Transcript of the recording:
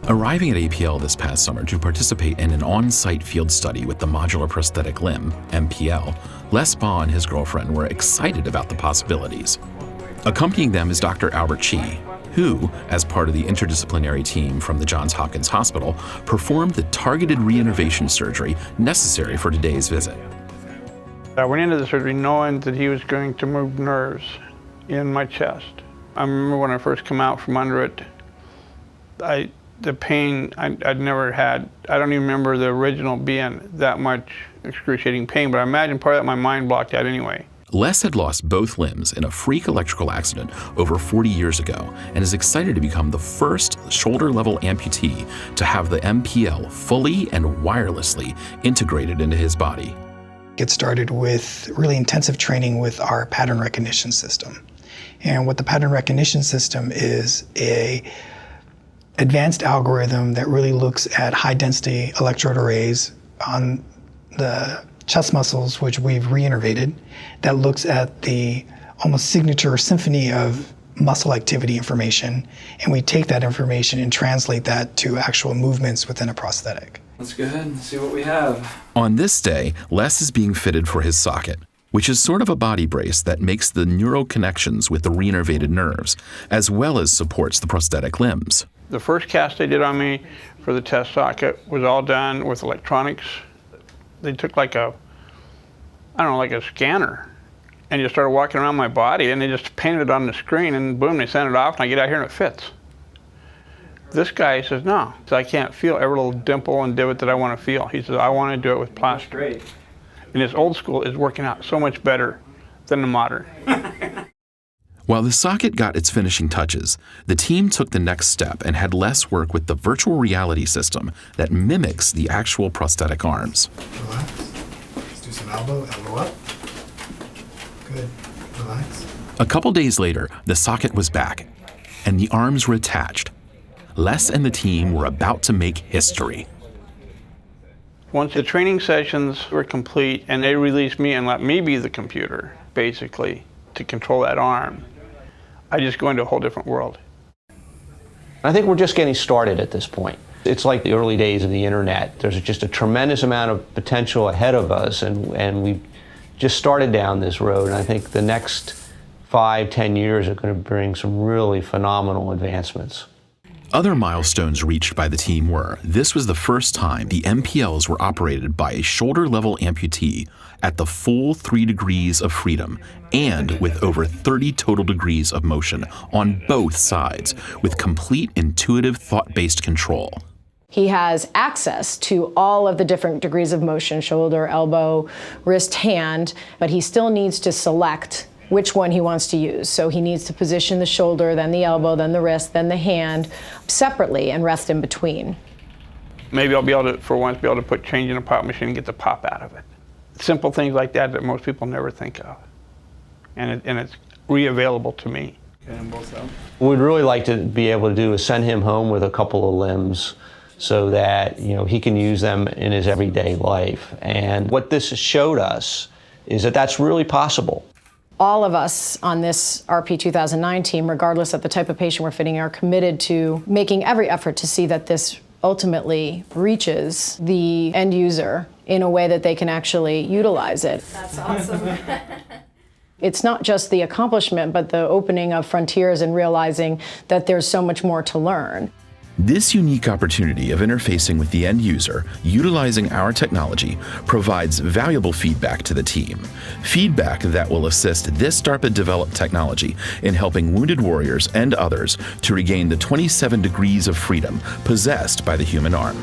Arriving at APL this past summer to participate in an on-site field study with the Modular Prosthetic Limb, MPL, Les Baugh and his girlfriend were excited about the possibilities. Accompanying them is Dr. Albert Chi, who, as part of the interdisciplinary team from the Johns Hopkins Hospital, performed the targeted reinnervation surgery necessary for today's visit. I went into the surgery knowing that he was going to move nerves in my chest. I remember when I first came out from under it, the pain I'd never had. I don't even remember the original being that much excruciating pain, but I imagine part of that my mind blocked out anyway. Les had lost both limbs in a freak electrical accident over 40 years ago and is excited to become the first shoulder-level amputee to have the MPL fully and wirelessly integrated into his body. It started with really intensive training with our pattern recognition system. And what the pattern recognition system is a advanced algorithm that really looks at high-density electrode arrays on the chest muscles, which we've reinnervated, that looks at the almost signature symphony of muscle activity information, and we take that information and translate that to actual movements within a prosthetic. Let's go ahead and see what we have. On this day, Les is being fitted for his socket, which is sort of a body brace that makes the neural connections with the reinnervated nerves, as well as supports the prosthetic limbs. The first cast they did on me for the test socket was all done with electronics. They took like a scanner, and just started walking around my body, and they just painted it on the screen, and boom, they sent it off, and I get out here and it fits. This guy says, no, I can't feel every little dimple and divot that I want to feel. He says, I want to do it with plastic. Great. And this old school is working out so much better than the modern. While the socket got its finishing touches, the team took the next step and had Les work with the virtual reality system that mimics the actual prosthetic arms. Relax. Let's do some elbow up. Good. Relax. A couple days later, the socket was back, and the arms were attached. Les and the team were about to make history. Once the training sessions were complete and they released me and let me be the computer, basically, to control that arm, I just go into a whole different world. I think we're just getting started at this point. It's like the early days of the internet. There's just a tremendous amount of potential ahead of us, and we've just started down this road, and I think the next 5-10 years are going to bring some really phenomenal advancements. Other milestones reached by the team were, this was the first time the MPLs were operated by a shoulder-level amputee at the full 3 degrees of freedom and with over 30 total degrees of motion on both sides, with complete intuitive thought-based control. He has access to all of the different degrees of motion, shoulder, elbow, wrist, hand, but he still needs to select which one he wants to use. So he needs to position the shoulder, then the elbow, then the wrist, then the hand separately and rest in between. Maybe I'll be able to, for once, be able to put change in a pop machine and get the pop out of it. Simple things like that that most people never think of. And it's re-available to me. What we'd really like to be able to do is send him home with a couple of limbs so that he can use them in his everyday life. And what this has showed us is that that's really possible. All of us on this RP 2009 team, regardless of the type of patient we're fitting, are committed to making every effort to see that this ultimately reaches the end user in a way that they can actually utilize it. That's awesome. It's not just the accomplishment, but the opening of frontiers and realizing that there's so much more to learn. This unique opportunity of interfacing with the end user, utilizing our technology, provides valuable feedback to the team. Feedback that will assist this DARPA-developed technology in helping wounded warriors and others to regain the 27 degrees of freedom possessed by the human arm.